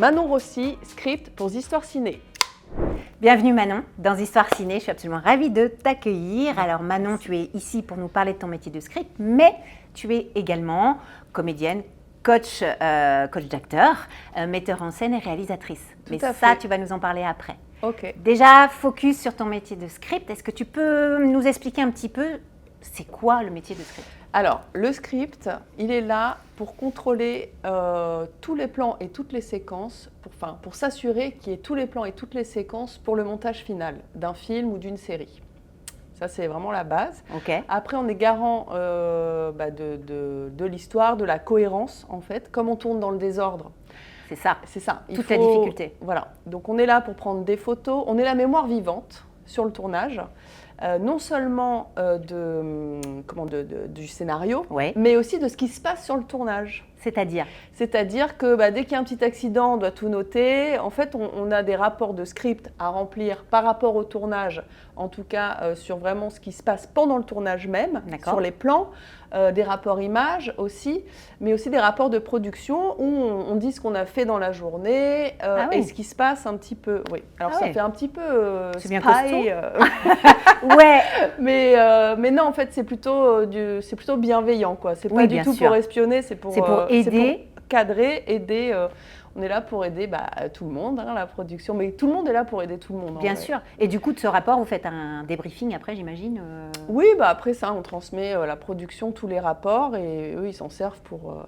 Manon Rossi, script pour Histoires Ciné. Bienvenue Manon dans Histoires Ciné, je suis absolument ravie de t'accueillir. Alors Manon, tu es ici pour nous parler de ton métier de script, mais tu es également comédienne, coach d'acteur, metteur en scène et réalisatrice. Mais ça, tu vas nous en parler après. Ok. Déjà, focus sur ton métier de script. Est-ce que tu peux nous expliquer un petit peu, c'est quoi le métier de script ? Alors, le script, il est là pour contrôler tous les plans et toutes les séquences, pour s'assurer qu'il y ait tous les plans et toutes les séquences pour le montage final d'un film ou d'une série. Ça, c'est vraiment la base. Okay. Après, on est garant de l'histoire, de la cohérence, en fait. Comme on tourne dans le désordre. C'est ça. C'est ça. Toute la difficulté. Voilà. Donc, on est là pour prendre des photos. On est la mémoire vivante sur le tournage. Non seulement du scénario, ouais. mais aussi de ce qui se passe sur le tournage. C'est-à-dire que dès qu'il y a un petit accident, on doit tout noter. En fait, on a des rapports de script à remplir par rapport au tournage, en tout cas sur vraiment ce qui se passe pendant le tournage même, sur les plans, des rapports images aussi, mais aussi des rapports de production où on dit ce qu'on a fait dans la journée et ce qui se passe un petit peu. Oui. Alors ça fait un petit peu c'est bien spy. Ouais. Mais non, en fait, c'est plutôt bienveillant, quoi. C'est pas du tout pour espionner, c'est pour aider, pour cadrer, aider. On est là pour aider tout le monde, la production, mais tout le monde est là pour aider tout le monde. Bien sûr. Et du coup, de ce rapport, vous faites un débriefing après, j'imagine Oui, après ça, on transmet la production, tous les rapports, et eux, ils s'en servent pour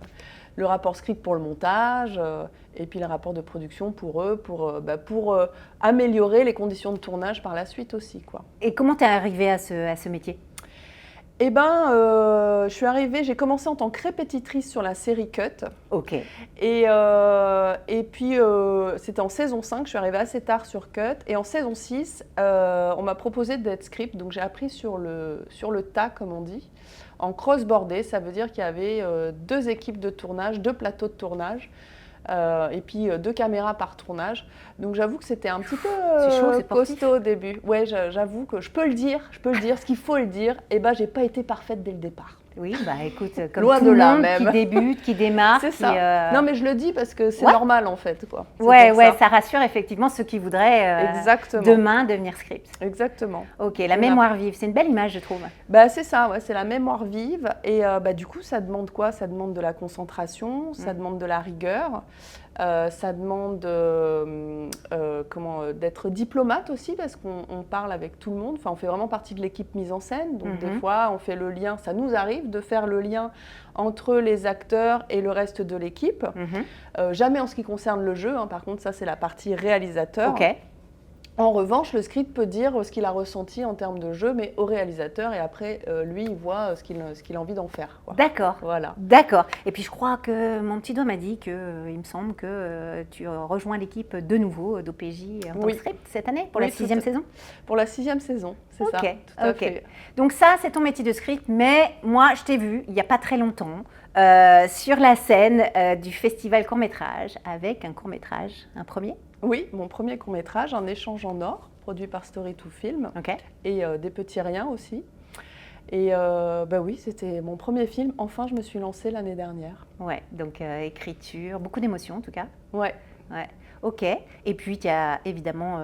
le rapport script pour le montage, et puis le rapport de production pour eux, pour améliorer les conditions de tournage par la suite aussi, quoi. Et comment tu es arrivée à ce métier ? Eh bien, j'ai commencé en tant que répétitrice sur la série Cut. Ok. Et puis, c'était en saison 5, je suis arrivée assez tard sur Cut. Et en saison 6, on m'a proposé d'être script. Donc, j'ai appris sur le tas, comme on dit. En cross-bordé, ça veut dire qu'il y avait 2 équipes de tournage, 2 plateaux de tournage. Et puis 2 caméras par tournage. Donc j'avoue que c'était un petit peu costaud au début. Ouais, j'avoue que je peux le dire, ce qu'il faut le dire. Et j'ai pas été parfaite dès le départ. Oui, écoute, comme loin tout de le là monde même. Qui débute, qui démarre. C'est ça. Non, mais je le dis parce que c'est normal en fait, quoi. Ça rassure effectivement ceux qui voudraient demain devenir script. Exactement. Ok, la mémoire vive, c'est une belle image, je trouve. C'est ça, c'est la mémoire vive. Et du coup, ça demande quoi ? Ça demande de la concentration, ça demande de la rigueur. Ça demande d'être diplomate aussi parce qu'on parle avec tout le monde. Enfin, on fait vraiment partie de l'équipe mise en scène. Donc des fois, on fait le lien. Ça nous arrive de faire le lien entre les acteurs et le reste de l'équipe. Jamais en ce qui concerne le jeu. Par contre, ça, c'est la partie réalisateur. Okay. En revanche, le script peut dire ce qu'il a ressenti en termes de jeu, mais au réalisateur, et après, lui, il voit ce qu'il a envie d'en faire, quoi. D'accord. Voilà. D'accord. Et puis, je crois que mon petit doigt m'a dit il me semble que tu rejoins l'équipe de nouveau d'OPJ en tant que script cette année, pour la 6e saison ? Pour la 6e saison, c'est ça. Tout à fait. Donc ça, c'est ton métier de script, mais moi, je t'ai vu, il n'y a pas très longtemps, sur la scène du festival court-métrage, avec un court-métrage, un premier ? Oui, mon premier court-métrage, Un échange en or, produit par Story2Film, et Des petits riens aussi. Et oui, c'était mon premier film. Enfin, je me suis lancée l'année dernière. Ouais, donc écriture, beaucoup d'émotions en tout cas. Ouais. Ok. Et puis, tu as évidemment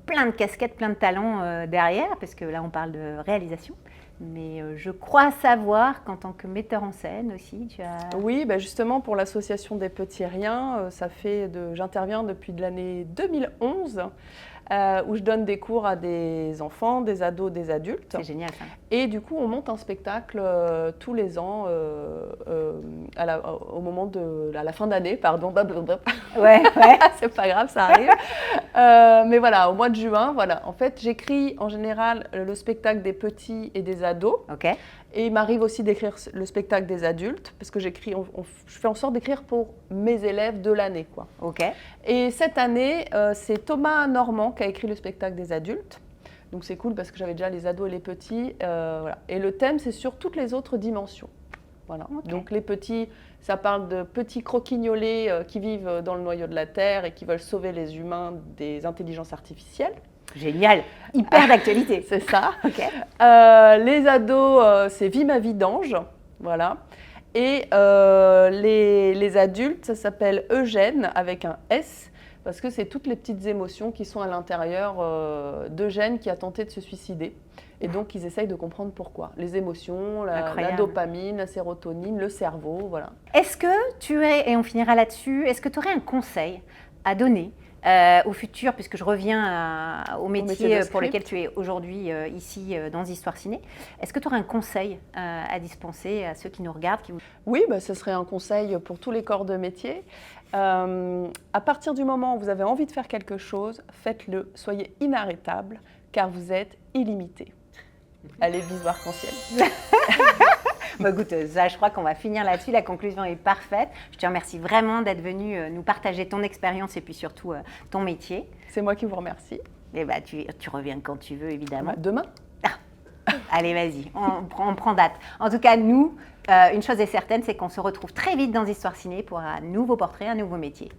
plein de casquettes, plein de talents derrière, parce que là, on parle de réalisation. Mais je crois savoir qu'en tant que metteur en scène aussi, tu as... Oui, justement pour l'association des petits riens, j'interviens depuis de l'année 2011, où je donne des cours à des enfants, des ados, des adultes. C'est génial ça. Et du coup, on monte un spectacle tous les ans, au moment de la fin d'année, pardon. Ouais. C'est pas grave, ça arrive. Mais voilà, au mois de juin, voilà. En fait, j'écris en général le spectacle des petits et des ados. Ok. Et il m'arrive aussi d'écrire le spectacle des adultes, parce que je fais en sorte d'écrire pour mes élèves de l'année, quoi. Ok. Et cette année, c'est Thomas Normand qui a écrit le spectacle des adultes. Donc c'est cool parce que j'avais déjà les ados et les petits. Voilà. Et le thème, c'est sur toutes les autres dimensions. Voilà. Okay. Donc les petits, ça parle de petits croquignolés qui vivent dans le noyau de la Terre et qui veulent sauver les humains des intelligences artificielles. Génial, hyper d'actualité. C'est ça. Okay. Les ados, c'est Vie ma vie d'ange. Voilà. Et les adultes, ça s'appelle Eugène avec un S. parce que c'est toutes les petites émotions qui sont à l'intérieur d'Eugène qui a tenté de se suicider. Et donc, ils essayent de comprendre pourquoi. Les émotions, la dopamine, la sérotonine, le cerveau, voilà. Est-ce que tu es, et on finira là-dessus, est-ce que tu aurais un conseil à donner au futur, puisque je reviens au métier pour lequel tu es aujourd'hui ici dans Histoire Ciné, est-ce que tu aurais un conseil à dispenser à ceux qui nous regardent Oui, ce serait un conseil pour tous les corps de métier. À partir du moment où vous avez envie de faire quelque chose, faites-le, soyez inarrêtable, car vous êtes illimité. Allez, bisous arc-en-ciel. Écoute, ça, je crois qu'on va finir là-dessus. La conclusion est parfaite. Je te remercie vraiment d'être venu nous partager ton expérience et puis surtout ton métier. C'est moi qui vous remercie. Et tu reviens quand tu veux, évidemment. Demain. Allez, vas-y, on prend date. En tout cas, nous, une chose est certaine, c'est qu'on se retrouve très vite dans Histoire Ciné pour un nouveau portrait, un nouveau métier.